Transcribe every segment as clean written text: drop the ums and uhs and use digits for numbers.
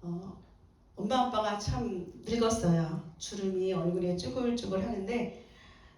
어, 엄마 아빠가 참 늙었어요. 주름이 얼굴에 쭈글쭈글 하는데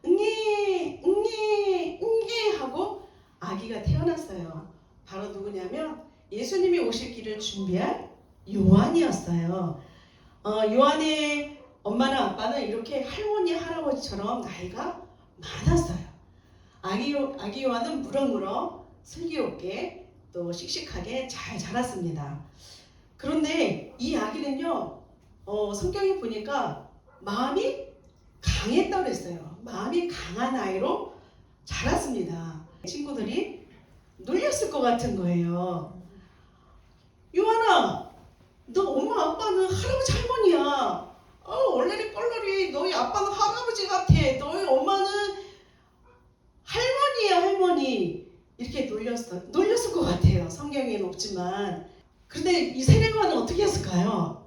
응애 응애 응애 하고 아기가 태어났어요. 바로 누구냐면 예수님이 오실 길을 준비한 요한이었어요. 요한의 엄마나 아빠는 이렇게 할머니 할아버지처럼 나이가 많았어요. 아기 요한은 무럭무럭 슬기롭게 또 씩씩하게 잘 자랐습니다. 그런데 이 아기는요, 성경에 보니까 마음이 강했다고 그랬어요. 마음이 강한 아이로 자랐습니다. 친구들이 놀렸을 것 같은 거예요. 요한아, 너 엄마 아빠는 할아버지 할머니야. 얼레리 뻘러리 너희 아빠는 할아버지 같아. 너희 엄마는 할머니야 할머니. 이렇게 놀렸을 것 같아요. 성경에는 없지만. 그런데 이 세례요한은 어떻게 했을까요?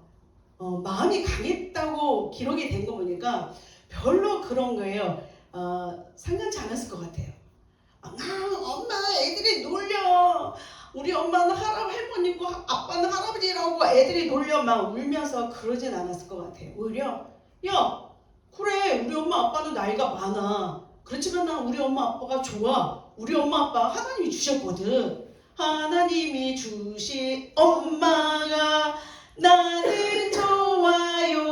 마음이 강했다고 기록이 된 거 보니까 별로 그런 거예요. 상관치 않았을 것 같아요. 엄마 애들이 놀려. 우리 엄마는 할머니고 아빠는 할아버지라고 애들이 놀려 막 울면서 그러진 않았을 것 같아요. 오히려 야 그래 우리 엄마 아빠는 나이가 많아. 그렇지만 난 우리 엄마 아빠가 좋아. 우리 엄마 아빠 하나님이 주셨거든. 하나님이 주신 엄마가 나는 좋아요.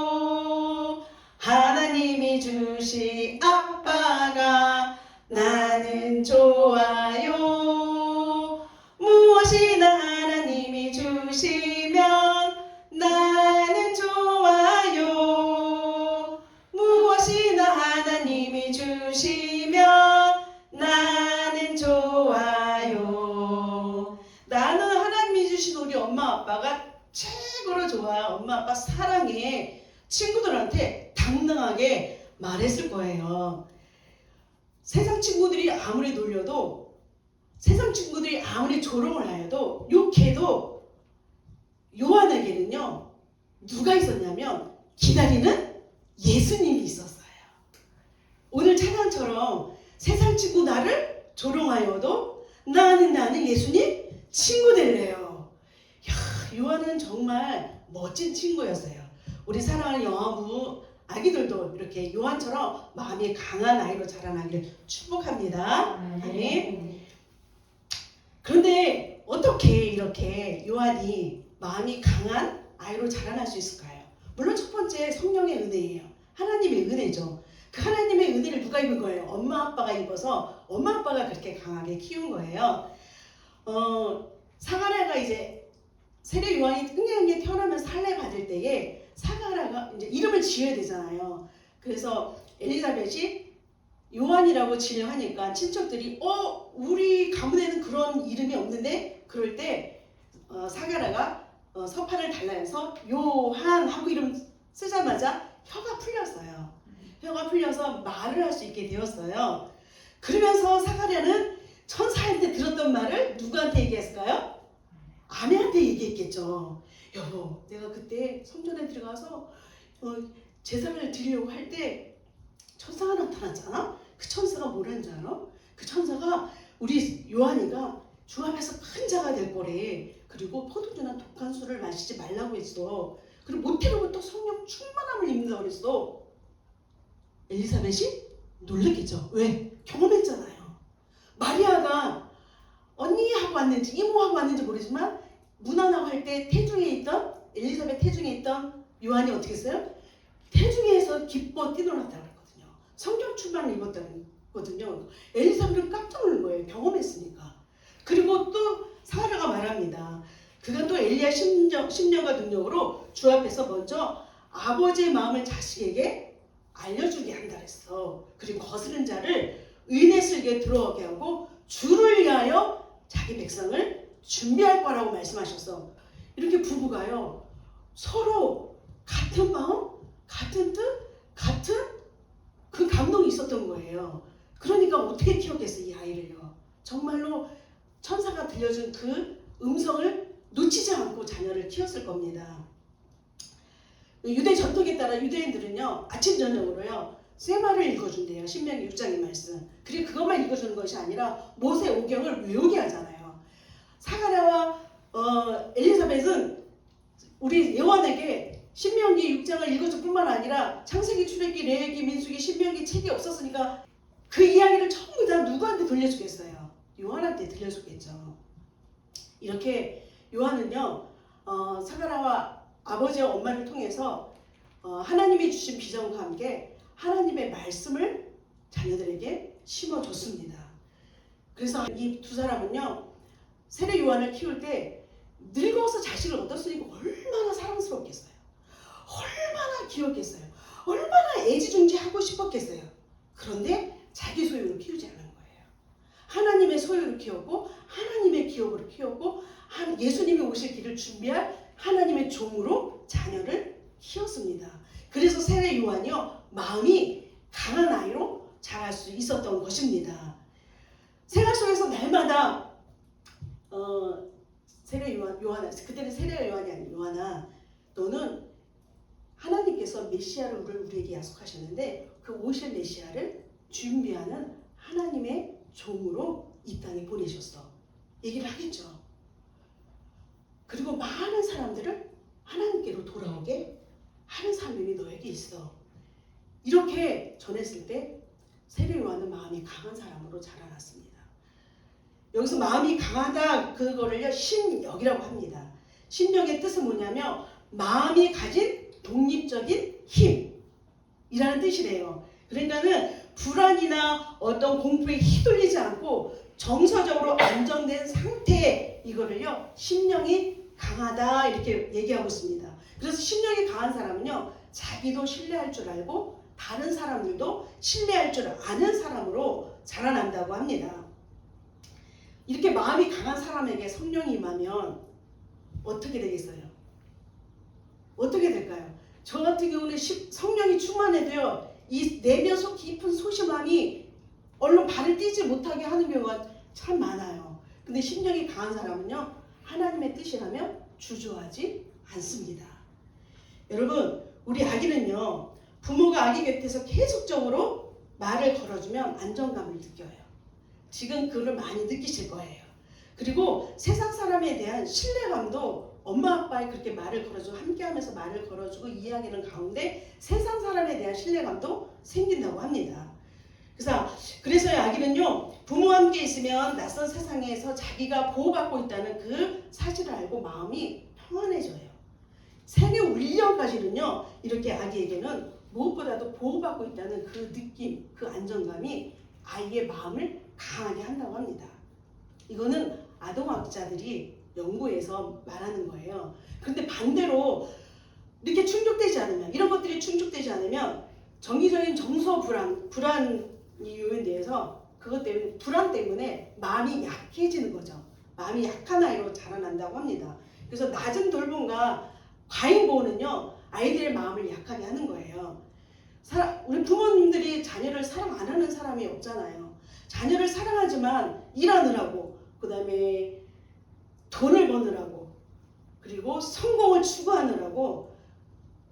하나님이 주신 아빠가 나는 좋아요. 무엇이나 하나님이 주시면 나는 좋아요. 무엇이나 하나님이 주시면 나는 좋아요. 나는 하나님이 주신 우리 엄마 아빠가 최고로 좋아. 엄마 아빠 사랑해. 친구들한테 당당하게 말했을 거예요. 세상 친구들이 아무리 놀려도, 세상 친구들이 아무리 조롱을 하여도, 욕해도 요한에게는요 누가 있었냐면 기다리는 예수님이 있었어요. 오늘 찬양처럼 세상 친구 나를 조롱하여도 나는 예수님 친구 될래요. 요한은 정말 멋진 친구였어요. 우리 사랑하는 영화부 아기들도 이렇게 요한처럼 마음이 강한 아이로 자라나기를 축복합니다. 아멘. 그런데 어떻게 이렇게 요한이 마음이 강한 아이로 자라날 수 있을까요? 물론 첫 번째 성령의 은혜예요. 하나님의 은혜죠. 그 하나님의 은혜를 누가 입은 거예요? 엄마 아빠가 입어서 엄마 아빠가 그렇게 강하게 키운 거예요. 사가랴가 이제 세례 요한이 흥행에 태어나면서 할례 받을 때에 사가랴가 이제 이름을 지어야 되잖아요. 그래서 엘리사벳이 요한이라고 지명하니까 친척들이 우리 가문에는 그런 이름이 없는데 그럴 때 사가랴가 서판을 달라해서 요한 하고 이름 쓰자마자 혀가 풀렸어요. 혀가 풀려서 말을 할 수 있게 되었어요. 그러면서 사가랴는 천사한테 들었던 말을 누구한테 얘기했을까요? 아내한테 얘기했겠죠. 여보, 내가 그때 성전에 들어가서 제사를 드리려고 할 때 천사가 나타났잖아. 그 천사가 뭐라는 줄 알아? 그 천사가 우리 요한이가 주 앞에서 큰 자가 될 거래. 그리고 포도주나 독한 술을 마시지 말라고 했어. 그리고 모태로부터 또 성령 충만함을 입는다고 그랬어. 엘리사벳이 놀랬겠죠. 왜? 경험했잖아요. 마리아가 언니하고 왔는지 이모하고 왔는지 모르지만 문안하고 할 때 태중에 있던 엘리사벳 태중에 있던 요한이 어떻게 했어요? 태중에서 기뻐 뛰놀았다고 그랬거든요. 성령 충만을 입었거든요. 엘리사벳은 깜짝 놀란 거예요. 경험했으니까. 그리고 또 사라가 말합니다. 그가 또 엘리야 10년과 능력으로 주 앞에서 먼저 아버지의 마음을 자식에게 알려주게 한다 그랬어. 그리고 거스른 자를 은혜 슬게 들어오게 하고 주를 위하여 자기 백성을 준비할 거라고 말씀하셨어. 이렇게 부부가요 서로 같은 마음, 같은 뜻, 같은 그 감동이 있었던 거예요. 그러니까 어떻게 키웠겠어요, 이 아이를요. 정말로 천사가 들려준 그 음성을 놓치지 않고 자녀를 키웠을 겁니다. 유대 전통에 따라 유대인들은요 아침 저녁으로요 쇠마를 읽어준대요. 신명기 6장의 말씀. 그리고 그것만 읽어주는 것이 아니라 모세 오경을 외우게 하잖아요. 사가랴와 엘리사벳은 우리 요한에게 신명기 6장을 읽어줄 뿐만 아니라 창세기, 출애굽기, 레위기, 민수기, 신명기 책이 없었으니까 그 이야기를 전부 다 누구한테 들려주겠어요? 요한한테 들려주겠죠. 이렇게 요한은요, 사가라와 아버지와 엄마를 통해서 하나님이 주신 비전과 함께 하나님의 말씀을 자녀들에게 심어줬습니다. 그래서 이 두 사람은요, 세례 요한을 키울 때 늙어서 자식을 얻었으니까 얼마나 사랑스럽겠어요. 얼마나 귀엽겠어요. 얼마나 애지중지하고 싶었겠어요. 그런데 자기 소유로 키우지 않은 거예요. 하나님의 소유로 키웠고 하나님의 기업으로 키웠고 예수님이 오실 길을 준비할 하나님의 종으로 자녀를 키웠습니다. 그래서 세례 요한이요, 마음이 강한 아이로 자랄 수 있었던 것입니다. 생활 속에서 날마다 세례 요한아, 그때는 세례 요한이 아닌 요한아, 너는 하나님께서 메시아를 우리에게 약속하셨는데 그 오실 메시아를 준비하는 하나님의 종으로 이 땅에 보내셨어. 얘기를 하겠죠. 그리고 많은 사람들을 하나님께로 돌아오게 하는 사명이 너에게 있어. 이렇게 전했을 때 세례 요한은 마음이 강한 사람으로 자라났습니다. 여기서 마음이 강하다, 그거를요 신력이라고 합니다. 신력의 뜻은 뭐냐면 마음이 가진 독립적인 힘이라는 뜻이래요. 그러니까는 불안이나 어떤 공포에 휘둘리지 않고 정서적으로 안정된 상태에 이거를요 심령이 강하다 이렇게 얘기하고 있습니다. 그래서 심령이 강한 사람은요 자기도 신뢰할 줄 알고 다른 사람들도 신뢰할 줄 아는 사람으로 자라난다고 합니다. 이렇게 마음이 강한 사람에게 성령이 임하면 어떻게 되겠어요? 어떻게 될까요? 저 같은 경우는 성령이 충만해도요 이 내면 속 깊은 소심함이 얼른 발을 떼지 못하게 하는 경우가 참 많아요. 근데 심령이 강한 사람은요 하나님의 뜻이라면 주저하지 않습니다. 여러분, 우리 아기는요 부모가 아기 곁에서 계속적으로 말을 걸어주면 안정감을 느껴요. 지금 그걸 많이 느끼실 거예요. 그리고 세상 사람에 대한 신뢰감도 엄마 아빠의 그렇게 말을 걸어주고 함께하면서 말을 걸어주고 이야기하는 가운데 세상 사람에 대한 신뢰감도 생긴다고 합니다. 그래서 아기는요 부모와 함께 있으면 낯선 세상에서 자기가 보호받고 있다는 그 사실을 알고 마음이 평안해져요. 생애 1년까지는요 이렇게 아기에게는 무엇보다도 보호받고 있다는 그 느낌, 그 안정감이 아이의 마음을 강하게 한다고 합니다. 이거는 아동학자들이 연구해서 말하는 거예요. 그런데 반대로 이렇게 충족되지 않으면, 이런 것들이 충족되지 않으면 정기적인 정서 불안 요인에 대해서 그것 때문에 불안 때문에 마음이 약해지는 거죠. 마음이 약한 아이로 자라난다고 합니다. 그래서 낮은 돌봄과 과잉 보호는요 아이들의 마음을 약하게 하는 거예요. 우리 부모님들이 자녀를 사랑 안 하는 사람이 없잖아요. 자녀를 사랑하지만 일하느라고, 그 다음에 돈을 버느라고, 그리고 성공을 추구하느라고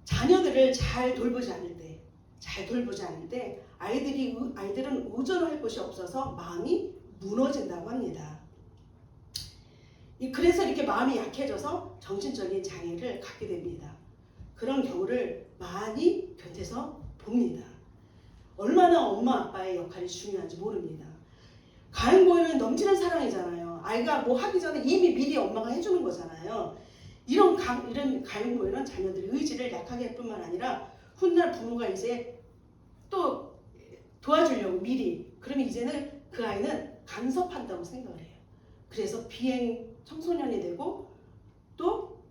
자녀들을 잘 돌보지 않을 때 아이들은 의존할 곳이 없어서 마음이 무너진다고 합니다. 그래서 이렇게 마음이 약해져서 정신적인 장애를 갖게 됩니다. 그런 경우를 많이 곁에서 봅니다. 얼마나 엄마 아빠의 역할이 중요한지 모릅니다. 가행보호는 넘치는 사랑이잖아요. 아이가 뭐 하기 전에 이미 미리 엄마가 해주는 거잖아요. 이런 가행보호는 자녀들의 의지를 약하게 할 뿐만 아니라 훗날 부모가 이제 또 도와주려고 미리, 그러면 이제는 그 아이는 간섭한다고 생각을 해요. 그래서 비행 청소년이 되고 또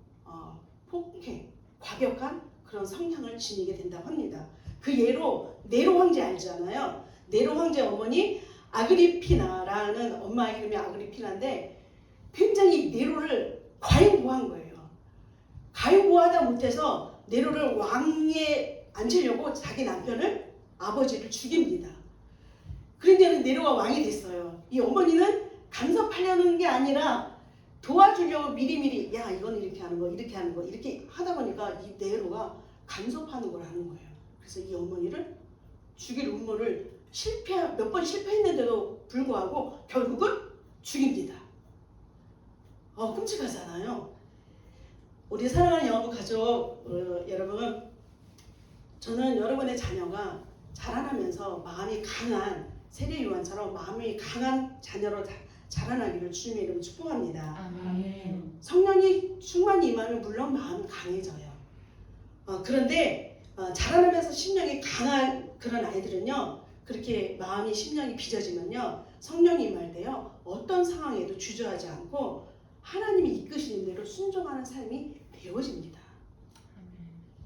폭행, 과격한 그런 성향을 지니게 된다고 합니다. 그 예로 네로 황제 알잖아요. 네로 황제 어머니 아그리피나라는 엄마 이름이 아그리피나인데 굉장히 네로를 과잉보호한 거예요. 과잉보호하다 못해서 네로를 왕위에 앉히려고 자기 남편을, 아버지를 죽입니다. 그런데 네로가 왕이 됐어요. 이 어머니는 간섭하려는 게 아니라 도와주려고 미리미리 야 이건 이렇게 하는 거 이렇게 하다 보니까 이 네로가 간섭하는 걸 아는 거예요. 그래서 이 어머니를 죽일 음모를 몇 번 실패했는데도 불구하고 결국은 죽입니다. 끔찍하잖아요. 우리 사랑하는 영부 가족 여러분, 저는 여러분의 자녀가 자라나면서 마음이 강한 세례 요한처럼 마음이 강한 자녀로 자라나기를 주님의 이름으로 축복합니다. 아멘. 성령이 충만히 임하면 물론 마음이 강해져요. 그런데 자라나면서 심령이 강한 그런 아이들은요, 그렇게 마음이 심령이 빚어지면요, 성령이 임할 때요, 어떤 상황에도 주저하지 않고 하나님이 이끄시는 대로 순종하는 삶이 배워집니다.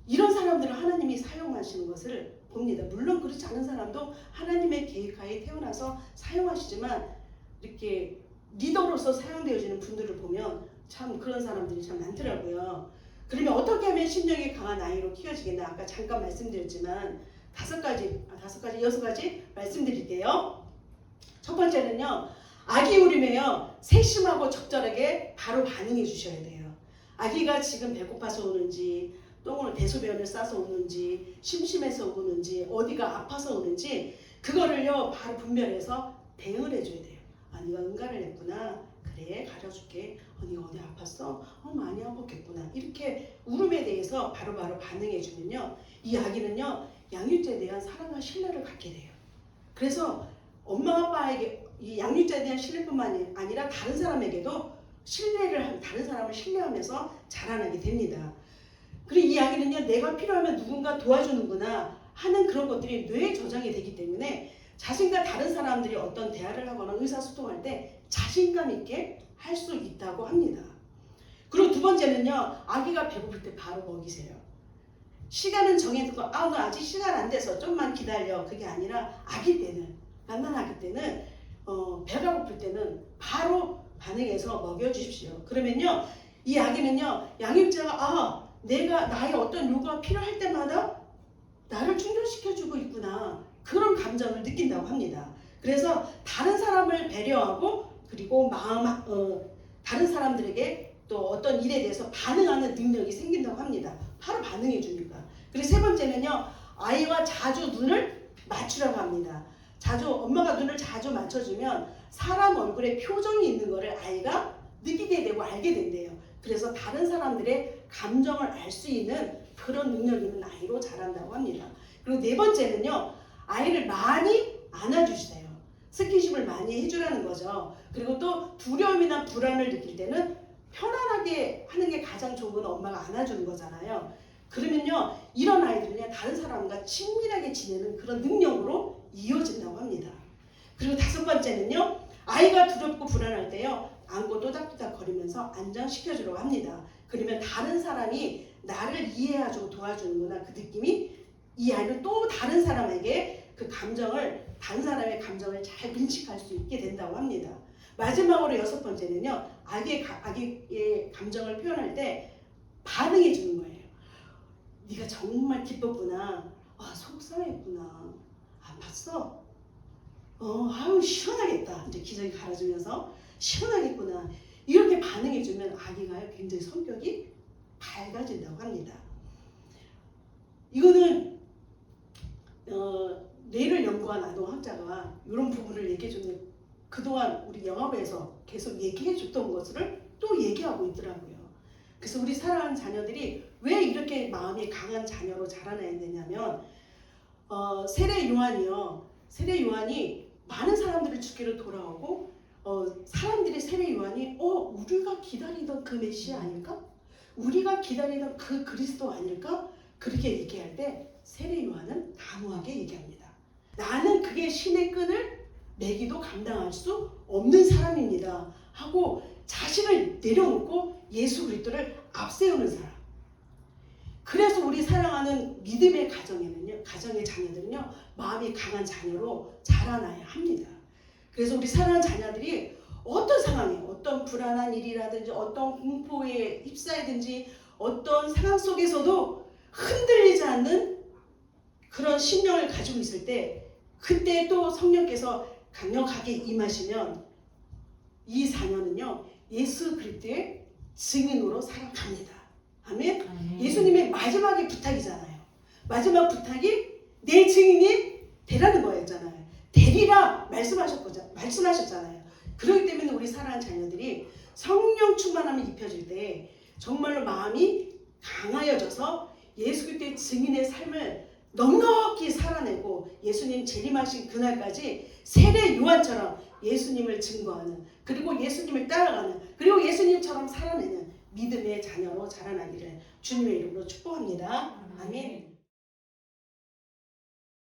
이런 사람들을 하나님이 사용하시는 것을 봅니다. 물론 그렇지 않은 사람도 하나님의 계획하에 태어나서 사용하시지만 이렇게 리더로서 사용되어지는 분들을 보면 참 그런 사람들이 참 많더라고요. 그러면 어떻게 하면 심령이 강한 아이로 키워지겠나? 아까 잠깐 말씀드렸지만 여섯 가지 말씀드릴게요. 첫 번째는요, 아기 울음에요, 세심하고 적절하게 바로 반응해 주셔야 돼요. 아기가 지금 배고파서 우는지, 똥을 대소변을 싸서 우는지, 심심해서 우는지, 어디가 아파서 우는지, 그거를요 바로 분별해서 대응을 해줘야 돼요. 네가 응가를 했구나. 그래, 가려줄게. 네가 어디 아팠어? 많이 아팠겠구나. 이렇게 울음에 대해서 바로바로 반응해주면요, 이 아기는요 양육자에 대한 사랑과 신뢰를 갖게 돼요. 그래서 엄마 아빠에게 이 양육자에 대한 신뢰뿐만 아니라 다른 사람에게도 다른 사람을 신뢰하면서 자라나게 됩니다. 그리고 이 아기는요, 내가 필요하면 누군가 도와주는구나 하는 그런 것들이 뇌에 저장이 되기 때문에 자신과 다른 사람들이 어떤 대화를 하거나 의사소통할 때 자신감 있게 할 수 있다고 합니다. 그리고 두 번째는요, 아기가 배고플 때 바로 먹이세요. 시간은 정해두고 너 아직 시간 안 돼서 좀만 기다려. 그게 아니라 갓난 아기 때는 배가 고플 때는 바로 반응해서 먹여주십시오. 그러면요, 이 아기는요, 양육자가 내가 나의 어떤 요구가 필요할 때마다 나를 충족시켜주고 있구나, 그런 감정을 느낀다고 합니다. 그래서 다른 사람을 배려하고, 그리고 다른 사람들에게 또 어떤 일에 대해서 반응하는 능력이 생긴다고 합니다. 바로 반응해 주니까. 그리고 세 번째는요, 아이와 자주 눈을 맞추라고 합니다. 엄마가 눈을 자주 맞춰주면 사람 얼굴에 표정이 있는 거를 아이가 느끼게 되고 알게 된대요. 그래서 다른 사람들의 감정을 알 수 있는 그런 능력 있는 아이로 자란다고 합니다. 그리고 네 번째는요, 아이를 많이 안아주세요. 스킨십을 많이 해주라는 거죠. 그리고 또 두려움이나 불안을 느낄 때는 편안하게 하는 게 가장 좋은 건 엄마가 안아주는 거잖아요. 그러면요, 이런 아이들은요, 다른 사람과 친밀하게 지내는 그런 능력으로 이어진다고 합니다. 그리고 다섯 번째는요, 아이가 두렵고 불안할 때요, 안고 또닥또닥 거리면서 안정시켜주려고 합니다. 그러면 다른 사람이 나를 이해해주고 도와주는구나, 그 느낌이 이 아이는 또 다른 사람에게 다른 사람의 감정을 잘 인식할 수 있게 된다고 합니다. 마지막으로 여섯 번째는요, 아기의 감정을 표현할 때 반응해 주는 거예요. 네가 정말 기뻤구나. 속상했구나. 아팠어. 아유 시원하겠다. 이제 기저귀 갈아주면서 시원하겠구나. 이렇게 반응해 주면 아기가요, 굉장히 성격이 밝아진다고 합니다. 이거는 뇌를 연구한 아동학자가 이런 부분을 얘기해 주는데, 그동안 우리 영화부에서 계속 얘기해 줬던 것을 또 얘기하고 있더라고요. 그래서 우리 사랑하는 자녀들이 왜 이렇게 마음이 강한 자녀로 자라나야 되냐면, 세례 요한이 많은 사람들을 죽기로 돌아오고, 사람들이 세례 요한이 우리가 기다리던 그 메시아 아닐까? 우리가 기다리던 그 그리스도 아닐까? 그렇게 얘기할 때 세례 요한은 단호하게 얘기합니다. 나는 그게 신의 끈을 매기도 감당할 수 없는 사람입니다 하고 자신을 내려놓고 예수 그리스도를 앞세우는 사람. 그래서 우리 사랑하는 믿음의 가정의 자녀들은요, 마음이 강한 자녀로 자라나야 합니다. 그래서 우리 사랑하는 자녀들이 어떤 상황에, 어떤 불안한 일이라든지 어떤 공포에 휩싸이든지 어떤 상황 속에서도 흔들리지 않는 그런 심령을 가지고 있을 때, 그때 또 성령께서 강력하게 임하시면 이 자녀는요, 예수 그리스도의 증인으로 살아갑니다. 아멘. 예수님의 마지막의 부탁이잖아요. 마지막 부탁이 내 증인이 되라는 거였잖아요. 되리라 말씀하셨잖아요. 그렇기 때문에 우리 사랑하는 자녀들이 성령 충만함이 입혀질 때 정말로 마음이 강하여져서 예수 그리스도의 증인의 삶을 넉넉히 살아내고 예수님 재림하신 그날까지 세례 요한처럼 예수님을 증거하는, 그리고 예수님을 따라가는, 그리고 예수님처럼 살아내는 믿음의 자녀로 자라나기를 주님의 이름으로 축복합니다. 아멘.